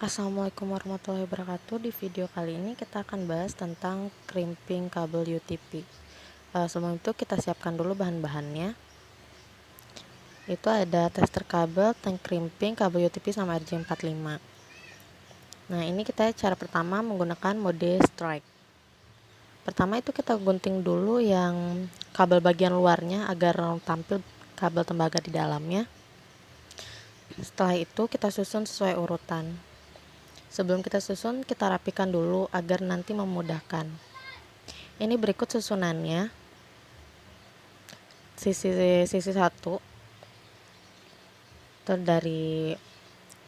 Assalamualaikum warahmatullahi wabarakatuh. Di video kali ini kita akan bahas tentang crimping kabel UTP. Sebelum itu kita siapkan dulu bahan-bahannya. Itu ada tester kabel, tank crimping, kabel UTP sama RJ45. Nah, ini kita cara pertama menggunakan mode strike. Pertama itu kita gunting dulu yang kabel bagian luarnya agar tampil kabel tembaga di dalamnya. Setelah itu kita susun sesuai urutan. Sebelum kita susun, kita rapikan dulu agar nanti memudahkan. Ini berikut susunannya. Sisi satu itu dari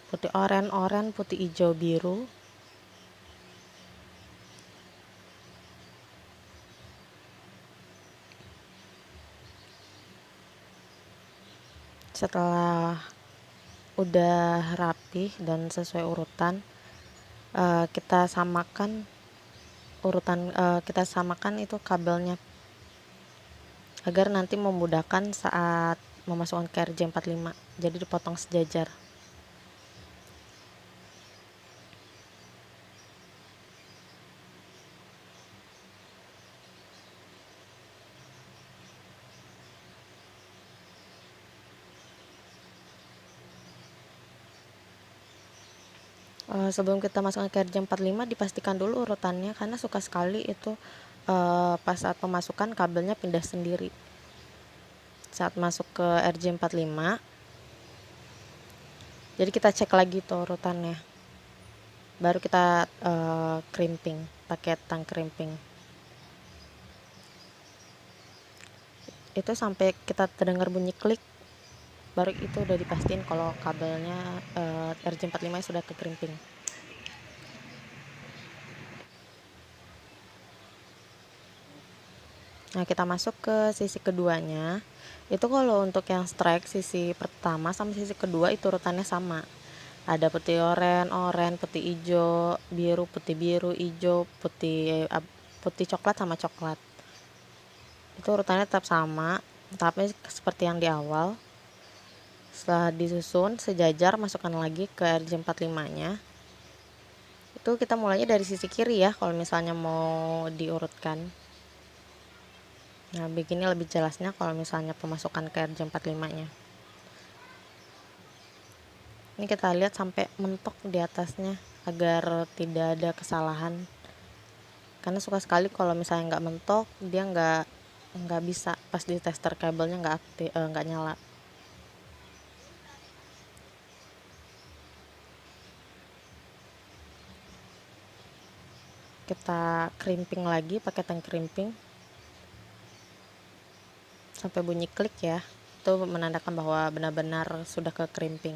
putih oranye, putih hijau, biru. Setelah udah rapi dan sesuai urutan, kita samakan itu kabelnya agar nanti memudahkan saat memasukkan ke RJ45, jadi dipotong sejajar. Sebelum kita masukkan ke RJ45, dipastikan dulu urutannya, karena suka sekali itu pas saat pemasukan kabelnya pindah sendiri. Saat masuk ke RJ45, jadi kita cek lagi tuh urutannya, baru kita crimping pakai tang crimping. Itu sampai kita terdengar bunyi klik, baru itu udah dipastiin kalau kabelnya RJ45 sudah ke crimping. Nah, kita masuk ke sisi keduanya. Itu kalau untuk yang strike, sisi pertama sama sisi kedua itu urutannya sama. Ada putih oranye, putih hijau, biru, putih biru, hijau, putih coklat sama coklat. Itu urutannya tetap sama, tapi seperti yang di awal. Setelah disusun sejajar, masukkan lagi ke RJ45-nya. Itu kita mulainya dari sisi kiri ya, kalau misalnya mau diurutkan. Nah, begini lebih jelasnya kalau misalnya pemasukan ke RJ45-nya. Ini kita lihat sampai mentok di atasnya agar tidak ada kesalahan. Karena suka sekali kalau misalnya nggak mentok, dia nggak bisa pas di tester kabelnya nggak nyala. Kita crimping lagi pakai tang crimping sampai bunyi klik ya, itu menandakan bahwa benar-benar sudah ke crimping.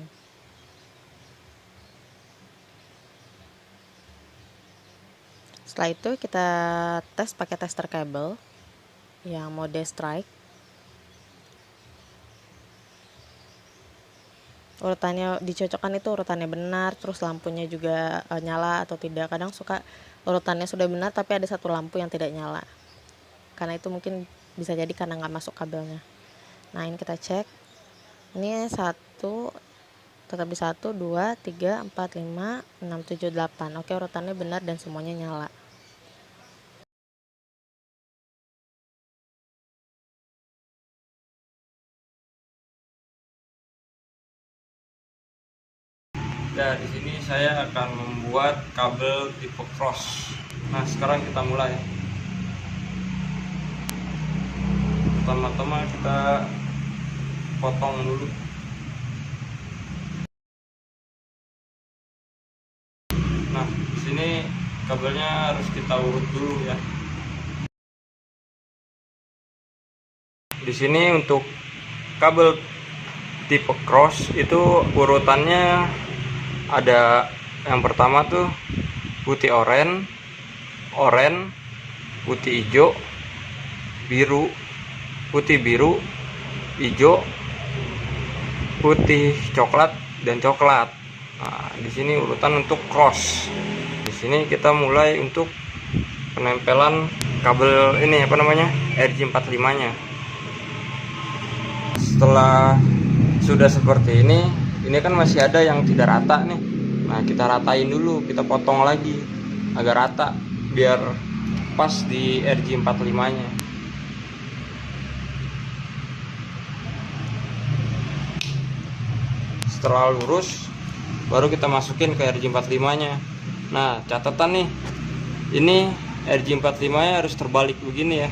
Setelah itu kita tes pakai tester kabel yang mode strike. Urutannya dicocokkan, itu urutannya benar, terus lampunya juga nyala atau tidak. Kadang suka urutannya sudah benar tapi ada satu lampu yang tidak nyala, karena itu mungkin bisa jadi karena nggak masuk kabelnya. Nah, ini kita cek, ini tetap di 1, 2, 3, 4, 5, 6, 7, 8. Oke, urutannya benar dan semuanya nyala. Nah, di sini saya akan membuat kabel tipe cross. Nah, sekarang kita mulai. Pertama-tama kita potong dulu. Nah, di sini kabelnya harus kita urut dulu ya. Di sini untuk kabel tipe cross itu urutannya ada yang pertama tuh putih oranye, putih hijau, biru, putih biru, hijau, putih coklat dan coklat. Nah, di sini urutan untuk cross. Di sini kita mulai untuk penempelan kabel ini RJ45-nya. Setelah sudah seperti ini kan masih ada yang tidak rata nih. Nah, kita ratain dulu, kita potong lagi agar rata biar pas di RJ45 nya. Setelah lurus baru kita masukin ke RJ45 nya. Nah, catatan nih, ini RJ45 nya harus terbalik begini ya,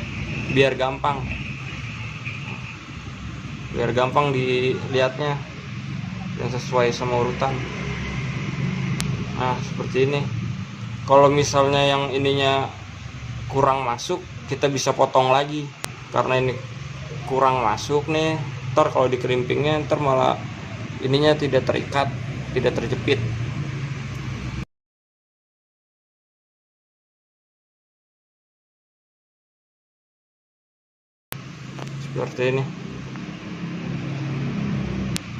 biar gampang dilihatnya dan sesuai sama urutan. Nah, seperti ini. Kalau misalnya yang ininya kurang masuk, kita bisa potong lagi. Karena ini kurang masuk nih, ntar kalau di crimpingnya ntar malah ininya tidak terikat, tidak terjepit. Seperti ini.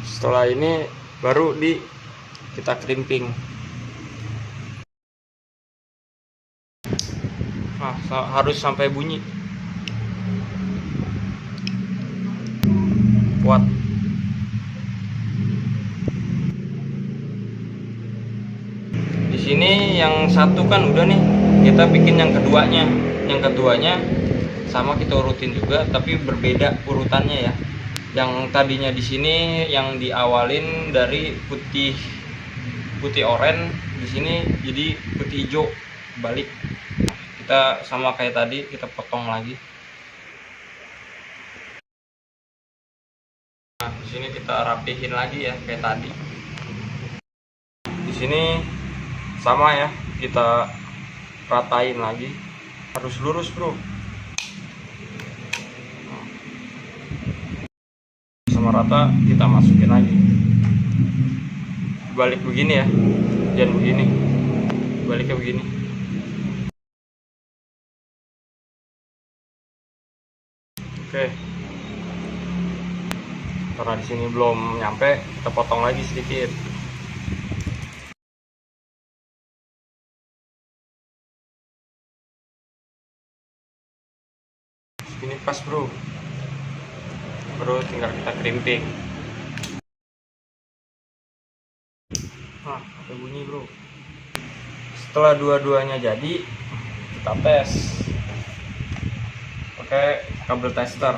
Setelah ini baru kita crimping. Nah, harus sampai bunyi kuat. Di sini yang satu kan udah nih, kita bikin yang keduanya. Yang keduanya sama kita urutin juga, tapi berbeda urutannya ya. Yang tadinya di sini yang diawalin dari putih oranye, di sini jadi putih hijau, balik. Kita sama kayak tadi, kita potong lagi. Nah, di sini kita rapihin lagi ya kayak tadi. Di sini sama ya, kita ratain lagi. Harus lurus, bro. Sama rata, kita masukin lagi. Balik begini ya, jangan begini. Baliknya begini. Oke. Karena di sini belum nyampe, kita potong lagi sedikit. Ini pas, bro. Baru tinggal kita crimping. Nah, ada bunyi, bro. Setelah dua-duanya jadi, kita tes pakai kabel tester.